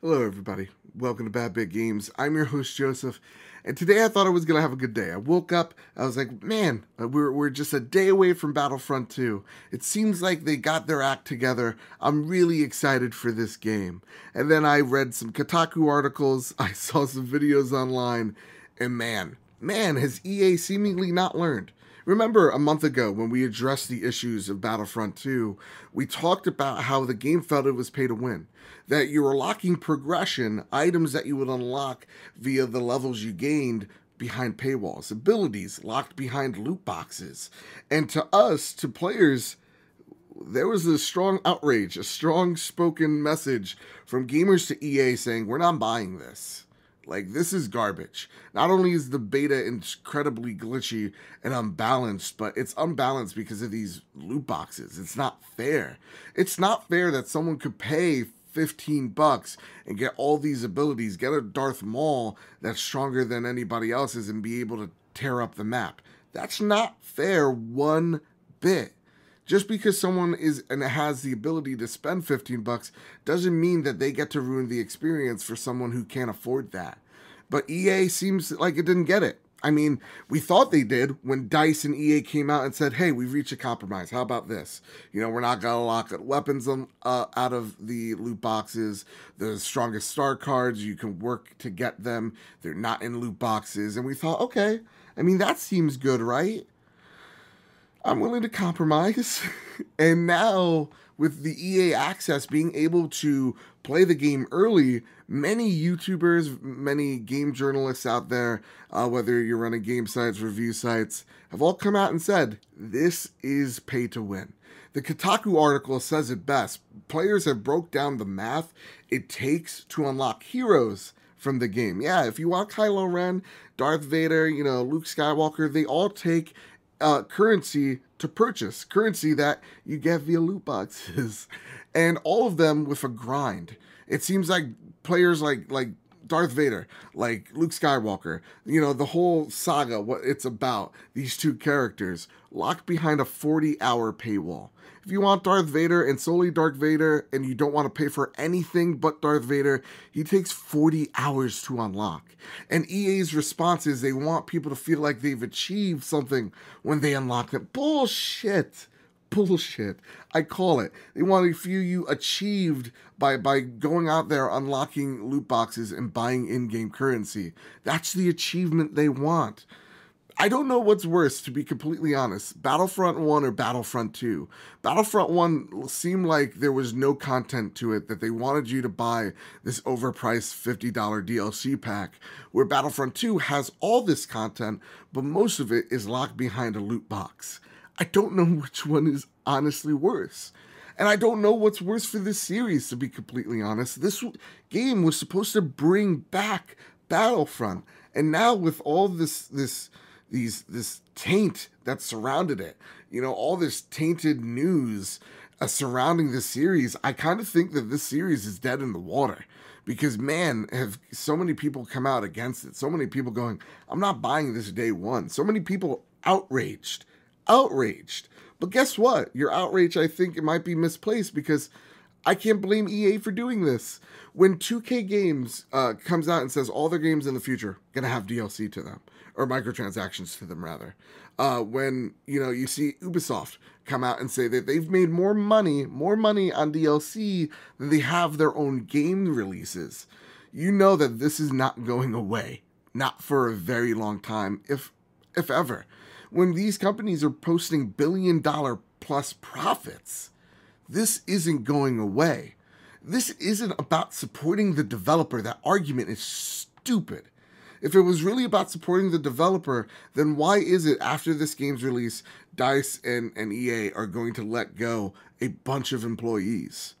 Hello, everybody. Welcome to Bad Bit Games. I'm your host, Joseph, and today I thought I was going to have a good day. I woke up, I was like, man, we're just a day away from Battlefront 2. It seems like they got their act together. I'm really excited for this game. And then I read some Kotaku articles, I saw some videos online, and man, has EA seemingly not learned. Remember a month ago when we addressed the issues of Battlefront 2, we talked about how the game felt it was pay to win. That you were locking progression, items that you would unlock via the levels you gained behind paywalls, abilities locked behind loot boxes. And to us, to players, there was a strong outrage, a strong spoken message from gamers to EA saying, we're not buying this. Like, this is garbage. Not only is the beta incredibly glitchy and unbalanced, but it's unbalanced because of these loot boxes. It's not fair. It's not fair that someone could pay $15 and get all these abilities, get a Darth Maul that's stronger than anybody else's and be able to tear up the map. That's not fair one bit. Just because someone is and has the ability to spend $15 doesn't mean that they get to ruin the experience for someone who can't afford that. But EA seems like it didn't get it. I mean, we thought they did when DICE and EA came out and said, hey, we've reached a compromise. How about this? You know, we're not going to lock weapons out of the loot boxes. The strongest star cards, you can work to get them. They're not in loot boxes. And we thought, okay, I mean, that seems good, right? I'm willing to compromise. And now, with the EA access being able to play the game early, many YouTubers, many game journalists out there, whether you're running game sites, review sites, have all come out and said, this is pay to win. The Kotaku article says it best. Players have broke down the math it takes to unlock heroes from the game. Yeah, if you want Kylo Ren, Darth Vader, you know, Luke Skywalker, they all take currency to purchase, currency that you get via loot boxes, and all of them with a grind. It seems like players like Darth Vader, like Luke Skywalker, you know, the whole saga, what it's about, these two characters, locked behind a 40-hour paywall. If you want Darth Vader and solely Darth Vader, and you don't want to pay for anything but Darth Vader, he takes 40 hours to unlock. And EA's response is they want people to feel like they've achieved something when they unlock it. Bullshit. Bullshit. I call it. They want to feel you achieved by going out there, unlocking loot boxes and buying in-game currency. That's the achievement they want. I don't know what's worse, to be completely honest, Battlefront 1 or Battlefront 2. Battlefront 1 seemed like there was no content to it, that they wanted you to buy this overpriced $50 DLC pack, where Battlefront 2 has all this content, but most of it is locked behind a loot box. I don't know which one is honestly worse. And I don't know what's worse for this series, to be completely honest. This game was supposed to bring back Battlefront, and now with all this taint that surrounded it, you know, all this tainted news surrounding this series, I kind of think that this series is dead in the water. Because, man, have so many people come out against it. So many people going, I'm not buying this day one. So many people outraged. But guess what? Your outrage, I think it might be misplaced, because I can't blame EA for doing this. When 2K Games comes out and says all their games in the future gonna have DLC to them, or microtransactions to them rather. When, you know, you see Ubisoft come out and say that they've made more money on DLC than they have their own game releases, you know that this is not going away. Not for a very long time, if ever. When these companies are posting billion-dollar plus profits, this isn't going away. This isn't about supporting the developer. That argument is stupid. If it was really about supporting the developer, then why is it after this game's release, DICE and EA are going to let go a bunch of employees?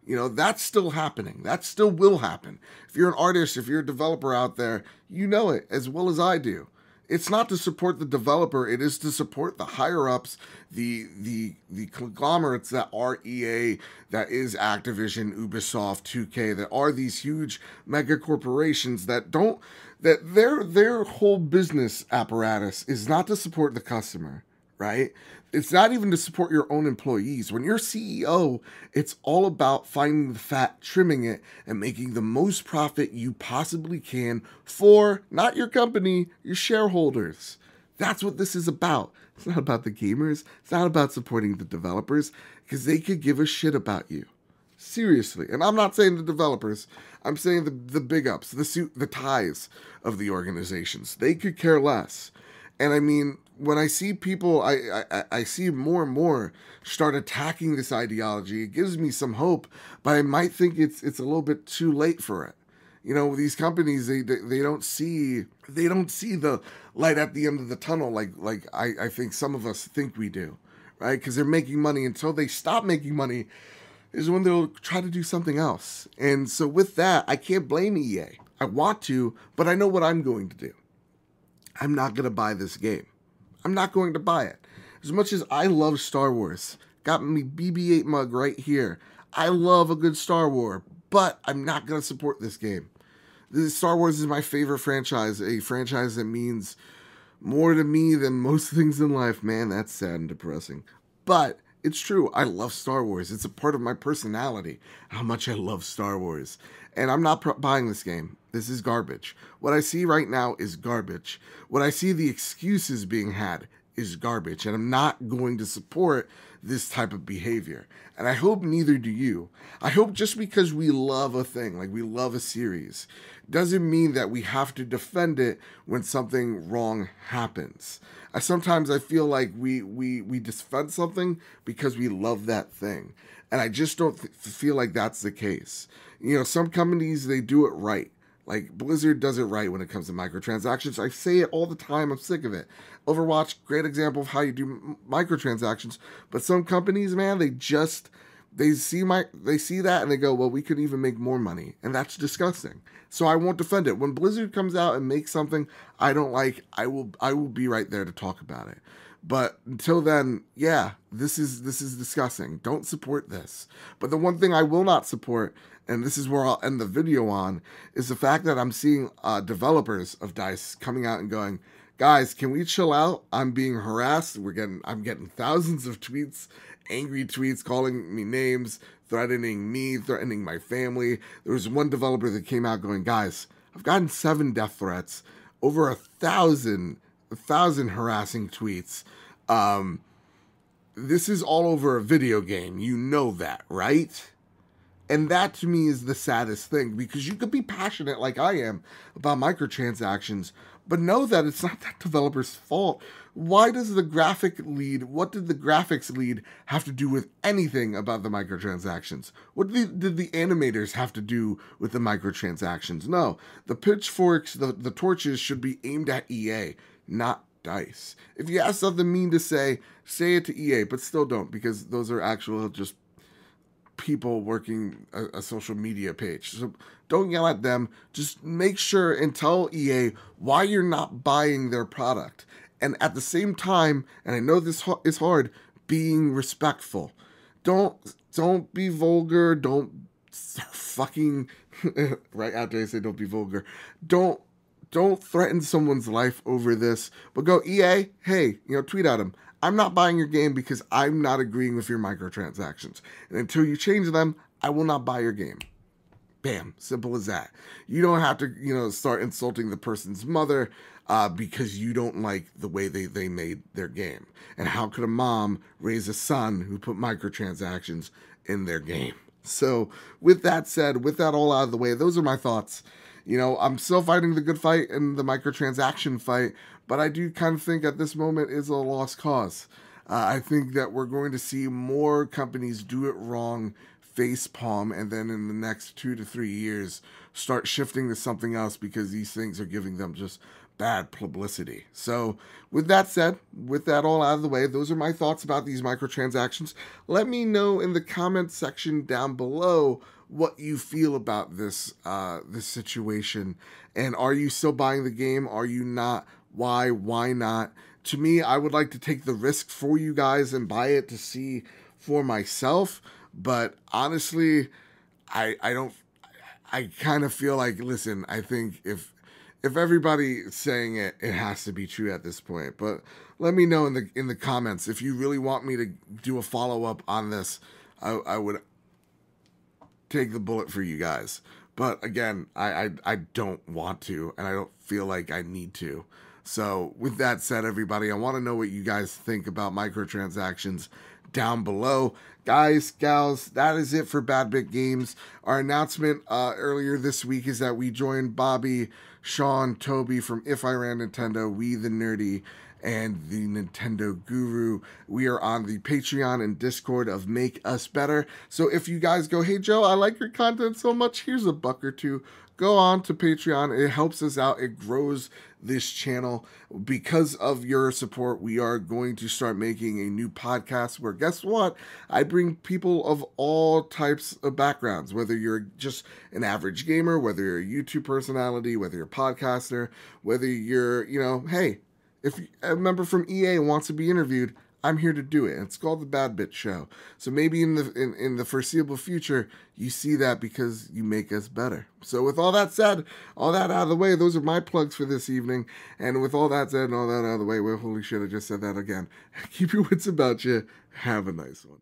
You know, that's still happening. That still will happen. If you're an artist, if you're a developer out there, you know it as well as I do. It's not to support the developer, it is to support the higher-ups, the conglomerates that are EA, that is Activision, Ubisoft, 2K, that are these huge mega corporations that their whole business apparatus is not to support the customer, right? It's not even to support your own employees. When you're CEO, it's all about finding the fat, trimming it, and making the most profit you possibly can for not your company, your shareholders. That's what this is about. It's not about the gamers. It's not about supporting the developers, because they could give a shit about you. Seriously. And I'm not saying the developers. I'm saying the big ups, the ties of the organizations. They could care less. And I mean, when I see people, I see more and more start attacking this ideology. It gives me some hope, but I might think it's a little bit too late for it. You know, these companies, they don't see the light at the end of the tunnel like I think some of us think we do, right? Because they're making money. Until they stop making money is when they'll try to do something else. And so with that, I can't blame EA. I want to, but I know what I'm going to do. I'm not going to buy this game. I'm not going to buy it. As much as I love Star Wars, got me BB-8 mug right here. I love a good Star Wars, but I'm not going to support this game. Star Wars is my favorite franchise, a franchise that means more to me than most things in life. Man, that's sad and depressing. But it's true. I love Star Wars. It's a part of my personality, how much I love Star Wars. And I'm not buying this game. This is garbage. What I see right now is garbage. What I see the excuses being had is garbage. And I'm not going to support this type of behavior. And I hope neither do you. I hope just because we love a thing, like we love a series, doesn't mean that we have to defend it when something wrong happens. Sometimes I feel like we defend something because we love that thing. And I just don't feel like that's the case. You know, some companies, they do it right. Like Blizzard does it right when it comes to microtransactions. I say it all the time. I'm sick of it. Overwatch, great example of how you do microtransactions. But some companies, man, they see that and they go, well, we could even make more money. And that's disgusting. So I won't defend it. When Blizzard comes out and makes something I don't like, I will be right there to talk about it. But until then, yeah, this is disgusting. Don't support this. But the one thing I will not support, and this is where I'll end the video on, is the fact that I'm seeing developers of DICE coming out and going, guys, can we chill out? I'm being harassed. I'm getting thousands of tweets, angry tweets, calling me names, threatening me, threatening my family. There was one developer that came out going, guys, I've gotten 7 death threats, over 1,000 harassing tweets. This is all over a video game. You know that, right? And that to me is the saddest thing, because you could be passionate like I am about microtransactions, but know that it's not that developer's fault. Why does the graphic lead, what did the graphics lead have to do with anything about the microtransactions? What did the animators have to do with the microtransactions? No, the pitchforks, the torches should be aimed at EA, not DICE. If you have something mean to say it to EA, but still don't, because those are actual just people working a social media page. So don't yell at them. Just make sure and tell EA why you're not buying their product. And at the same time, and I know this is hard, being respectful. Don't be vulgar. Don't fucking right after I say don't be vulgar. Don't threaten someone's life over this. But go, EA, hey, tweet at them. I'm not buying your game because I'm not agreeing with your microtransactions. And until you change them, I will not buy your game. Bam. Simple as that. You don't have to, start insulting the person's mother because you don't like the way they made their game. And how could a mom raise a son who put microtransactions in their game? So with that said, with that all out of the way, those are my thoughts. I'm still fighting the good fight and the microtransaction fight, but I do kind of think at this moment is a lost cause. I think that we're going to see more companies do it wrong, facepalm, and then in the next 2 to 3 years start shifting to something else because these things are giving them just bad publicity. So with that said, with that all out of the way, those are my thoughts about these microtransactions. Let me know in the comment section down below what you feel about this situation, and are you still buying the game? Are you not? Why not? To me, I would like to take the risk for you guys and buy it to see for myself, but honestly, I kind of feel like, listen, I think if if everybody's saying it, it has to be true at this point. But let me know in the comments if you really want me to do a follow-up on this. I would take the bullet for you guys. But again, I don't want to, and I don't feel like I need to. So with that said, everybody, I want to know what you guys think about microtransactions down below. Guys, gals, that is it for Bad Bit Games. Our announcement earlier this week is that we joined Bobby, Sean, Toby from If I Ran Nintendo, We the Nerdy, and the Nintendo Guru. We are on the Patreon and Discord of Make Us Better. So if you guys go, hey Joe, I like your content so much, here's a buck or two, go on to Patreon. It helps us out. It grows this channel. Because of your support, we are going to start making a new podcast where, guess what? I bring people of all types of backgrounds, whether you're just an average gamer, whether you're a YouTube personality, whether you're a podcaster, whether you're, hey, if a member from EA wants to be interviewed, I'm here to do it. It's called the Bad Bit Show. So maybe in the foreseeable future, you see that because you make us better. So with all that said, all that out of the way, those are my plugs for this evening. And with all that said and all that out of the way, well, holy shit, I just said that again. Keep your wits about you. Have a nice one.